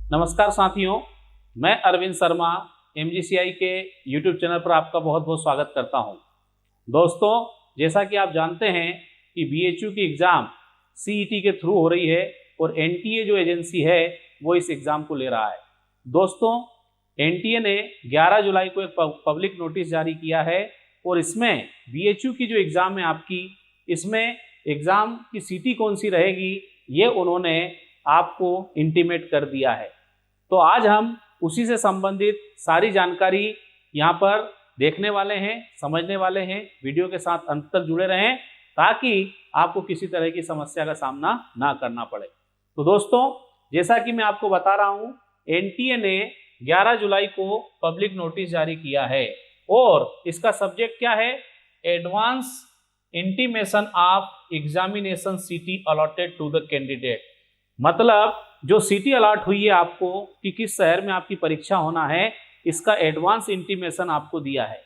नमस्कार साथियों, मैं अरविंद शर्मा MGCI के YouTube चैनल पर आपका बहुत बहुत स्वागत करता हूं। दोस्तों, जैसा कि आप जानते हैं कि BHU की एग्ज़ाम CET के थ्रू हो रही है और NTA जो एजेंसी है वो इस एग्ज़ाम को ले रहा है। दोस्तों, NTA ने 11 जुलाई को एक पब्लिक नोटिस जारी किया है और इसमें BHU की जो एग्ज़ाम है आपकी, इसमें एग्ज़ाम की सीटी कौन सी रहेगी ये उन्होंने आपको इंटीमेट कर दिया है। तो आज हम उसी से संबंधित सारी जानकारी यहाँ पर देखने वाले हैं, समझने वाले हैं। वीडियो के साथ अंत तक जुड़े रहें ताकि आपको किसी तरह की समस्या का सामना ना करना पड़े। तो दोस्तों, जैसा कि मैं आपको बता रहा हूँ, NTA ने 11 जुलाई को पब्लिक नोटिस जारी किया है और इसका सब्जेक्ट क्या है? एडवांस इंटीमेशन ऑफ एग्जामिनेशन सीटी अलॉटेड टू द कैंडिडेट। मतलब जो सीटी अलॉट हुई है आपको कि किस शहर में आपकी परीक्षा होना है, इसका एडवांस इंटीमेशन आपको दिया है।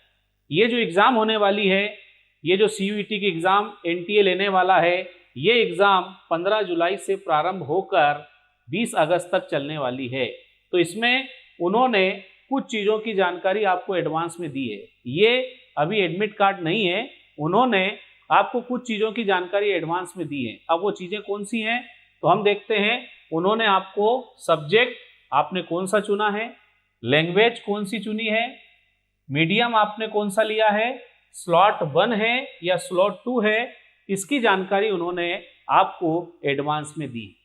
ये जो एग्ज़ाम होने वाली है, ये जो CUET की एग्ज़ाम NTA लेने वाला है, ये एग्ज़ाम 15 जुलाई से प्रारंभ होकर 20 अगस्त तक चलने वाली है। तो इसमें उन्होंने कुछ चीज़ों की जानकारी आपको एडवांस में दी है। ये अभी एडमिट कार्ड नहीं है, उन्होंने आपको कुछ चीज़ों की जानकारी एडवांस में दी है। अब वो चीज़ें कौन सी हैं तो हम देखते हैं। उन्होंने आपको सब्जेक्ट आपने कौन सा चुना है, लैंग्वेज कौन सी चुनी है, मीडियम आपने कौन सा लिया है, स्लॉट 1 है या स्लॉट 2 है, इसकी जानकारी उन्होंने आपको एडवांस में दी।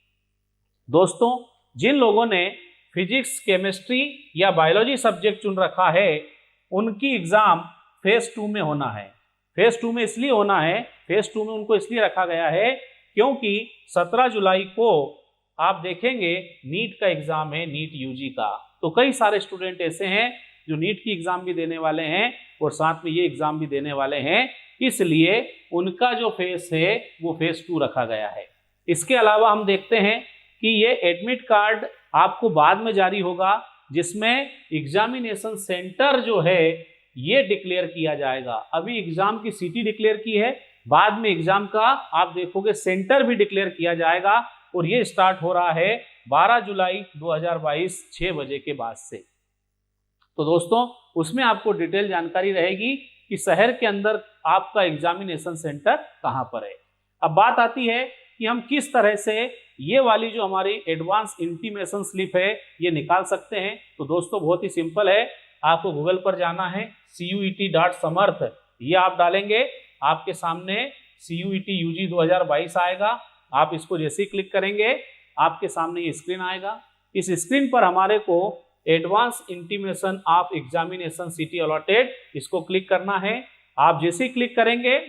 दोस्तों, जिन लोगों ने फिजिक्स, केमिस्ट्री या बायोलॉजी सब्जेक्ट चुन रखा है, उनकी एग्जाम फेज 2 में होना है। फेज 2 में इसलिए होना है, फेज 2 में उनको इसलिए रखा गया है क्योंकि 17 जुलाई को आप देखेंगे नीट का एग्जाम है, नीट UG का। तो कई सारे स्टूडेंट ऐसे हैं जो नीट की एग्जाम भी देने वाले हैं और साथ में ये एग्जाम भी देने वाले हैं, इसलिए उनका जो फेज है वो फेज 2 रखा गया है। इसके अलावा हम देखते हैं कि ये एडमिट कार्ड आपको बाद में जारी होगा, जिसमें एग्जामिनेशन सेंटर जो है ये डिक्लेयर किया जाएगा। अभी एग्जाम की सीटी डिक्लेयर की है, बाद में एग्जाम का आप देखोगे सेंटर भी डिक्लेयर किया जाएगा और ये स्टार्ट हो रहा है 12 जुलाई 2022 6 बजे के बाद से। तो दोस्तों, उसमें आपको डिटेल जानकारी रहेगी कि शहर के अंदर आपका एग्जामिनेशन सेंटर कहां पर है। अब बात आती है कि हम किस तरह से ये वाली जो हमारी एडवांस इंटीमेशन स्लिप है ये निकाल सकते हैं। तो दोस्तों, बहुत ही सिंपल है। आपको गूगल पर जाना है, CUET.समर्थ, ये आप डालेंगे, आपके सामने CUET UG 2022 आएगा। आप इसको जैसे ही क्लिक करेंगे आपके सामने ये स्क्रीन आएगा। इस स्क्रीन पर हमारे को एडवांस इंटीमेशन ऑफ एग्जामिनेशन सीटी अलॉटेड, इसको क्लिक करना है। आप जैसे ही क्लिक करेंगे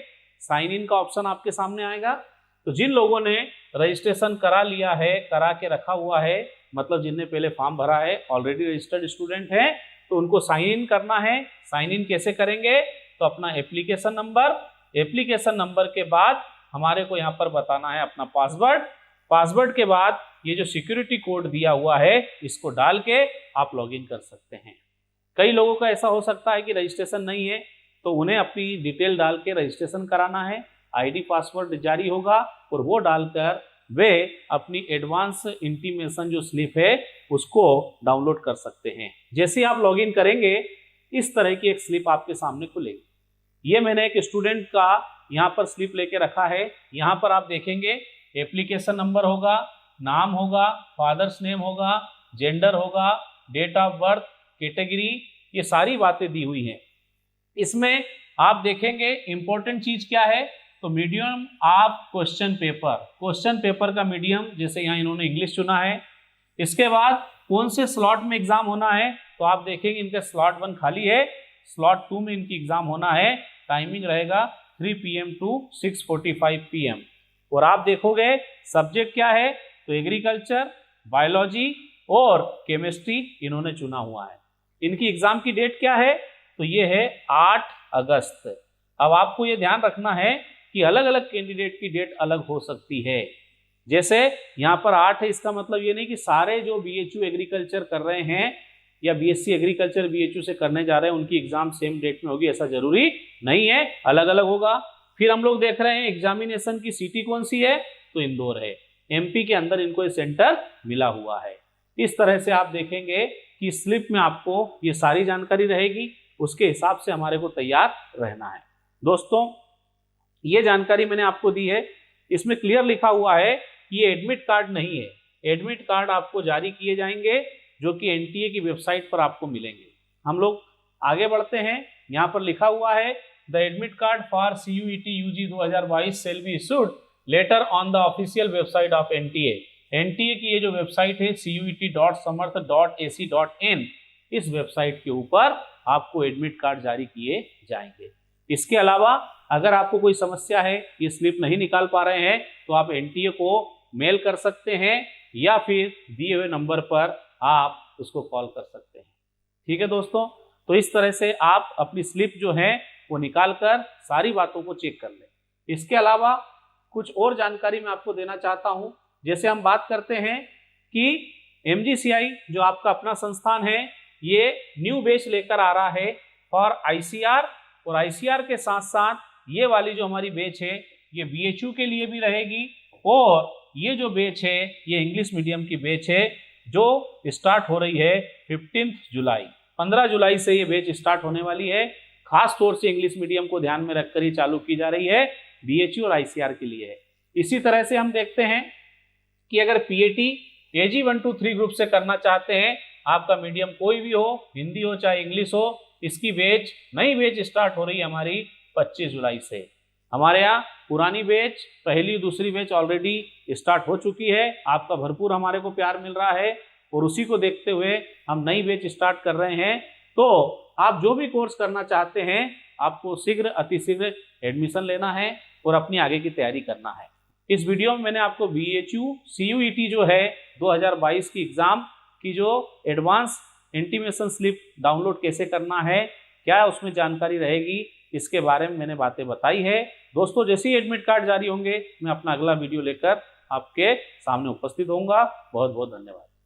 साइन इन का ऑप्शन आपके सामने आएगा। तो जिन लोगों ने रजिस्ट्रेशन करा लिया है, करा के रखा हुआ है, मतलब जिनने पहले फॉर्म भरा है, ऑलरेडी रजिस्टर्ड स्टूडेंट है, तो उनको साइन इन करना है। साइन इन कैसे करेंगे तो अपना एप्लीकेशन नंबर के बाद हमारे को यहाँ पर बताना है अपना पासवर्ड के बाद ये जो सिक्योरिटी कोड दिया हुआ है इसको डाल के आप लॉगिन कर सकते हैं। कई लोगों का ऐसा हो सकता है कि रजिस्ट्रेशन नहीं है, तो उन्हें अपनी डिटेल डाल के रजिस्ट्रेशन कराना है। ID पासवर्ड जारी होगा और वो डालकर वे अपनी एडवांस इंटीमेशन जो स्लिप है उसको डाउनलोड कर सकते हैं। जैसे आप लॉगिन करेंगे इस तरह की एक स्लिप आपके सामने खुलेगी। ये मैंने एक स्टूडेंट का यहाँ पर स्लिप लेके रखा है। यहाँ पर आप देखेंगे एप्लीकेशन नंबर होगा, नाम होगा, फादर्स नेम होगा, जेंडर होगा, डेट ऑफ बर्थ, कैटेगरी, ये सारी बातें दी हुई हैं। इसमें आप देखेंगे इंपॉर्टेंट चीज क्या है तो मीडियम ऑफ क्वेश्चन पेपर का मीडियम, जैसे यहाँ इन्होंने इंग्लिश चुना है। इसके बाद कौन से स्लॉट में एग्जाम होना है तो आप देखेंगे इनका स्लॉट 1 खाली है, स्लॉट 2 में इनकी एग्जाम होना है। टाइमिंग रहेगा 3 PM to 6:45 PM। और आप देखोगे सब्जेक्ट क्या है तो एग्रीकल्चर, बायोलॉजी और केमिस्ट्री इन्होंने चुना हुआ है। इनकी एग्जाम की डेट क्या है तो ये है 8 अगस्त। अब आपको ये ध्यान रखना है कि अलग अलग कैंडिडेट की डेट अलग हो सकती है। जैसे यहाँ पर 8 है, इसका मतलब ये नहीं कि सारे जो BHU एग्रीकल्चर कर रहे हैं या BSc एग्रीकल्चर BHU से करने जा रहे हैं उनकी एग्जाम सेम डेट में होगी, ऐसा जरूरी नहीं है, अलग अलग होगा। फिर हम लोग देख रहे हैं एग्जामिनेशन की सिटी कौन सी है तो इंदौर है। MP के अंदर इनको ये सेंटर मिला हुआ है। इस तरह से आप देखेंगे कि स्लिप में आपको ये सारी जानकारी रहेगी, उसके हिसाब से हमारे को तैयार रहना है। दोस्तों, ये जानकारी मैंने आपको दी है, इसमें क्लियर लिखा हुआ है कि ये एडमिट कार्ड नहीं है। एडमिट कार्ड आपको जारी किए जाएंगे जो कि एनटीए की वेबसाइट पर आपको मिलेंगे। हम लोग आगे बढ़ते हैं। यहाँ पर लिखा हुआ है the admit card for CUET UG 2022 shall be issued later on the official website of NTA। NTA की ये जो वेबसाइट है CUET.samarth.ac.in, इस वेबसाइट के ऊपर आपको एडमिट कार्ड जारी किए जाएंगे। इसके अलावा अगर आपको कोई समस्या है, ये स्लिप नहीं निकाल पा रहे हैं, तो आप एनटीए को मेल कर सकते हैं या फिर दिए हुए नंबर पर आप उसको कॉल कर सकते हैं। ठीक है दोस्तों, तो इस तरह से आप अपनी स्लिप जो है वो निकाल कर सारी बातों को चेक कर लें। इसके अलावा कुछ और जानकारी मैं आपको देना चाहता हूं। जैसे हम बात करते हैं कि MGCI जो आपका अपना संस्थान है, ये न्यू बैच लेकर आ रहा है फॉर ICR, और ICR के साथ साथ ये वाली जो हमारी बैच है ये BHU के लिए भी रहेगी। और ये जो बैच है ये इंग्लिश मीडियम की बैच है जो स्टार्ट हो रही है 15 जुलाई। 15 जुलाई से ये बैच स्टार्ट होने वाली है। खास तौर से इंग्लिश मीडियम को ध्यान में रखकर ही चालू की जा रही है, BHU और ICR के लिए है। इसी तरह से हम देखते हैं कि अगर PAT AG 1 to 3 ग्रुप से करना चाहते हैं, आपका मीडियम कोई भी हो, हिंदी हो चाहे इंग्लिश हो, इसकी बैच नई बैच स्टार्ट हो रही है हमारी 25 जुलाई से। हमारे यहाँ पुरानी बैच, पहली दूसरी बैच ऑलरेडी स्टार्ट हो चुकी है। आपका भरपूर हमारे को प्यार मिल रहा है और उसी को देखते हुए हम नई बैच स्टार्ट कर रहे हैं। तो आप जो भी कोर्स करना चाहते हैं, आपको शीघ्र अतिशीघ्र एडमिशन लेना है और अपनी आगे की तैयारी करना है। इस वीडियो में मैंने आपको BHU CUET जो है 2022 की एग्जाम की जो एडवांस इंटीमेशन स्लिप डाउनलोड कैसे करना है, क्या उसमें जानकारी रहेगी, इसके बारे में मैंने बातें बताई है। दोस्तों, जैसे ही एडमिट कार्ड जारी होंगे, मैं अपना अगला वीडियो लेकर आपके सामने उपस्थित होऊंगा। बहुत बहुत धन्यवाद।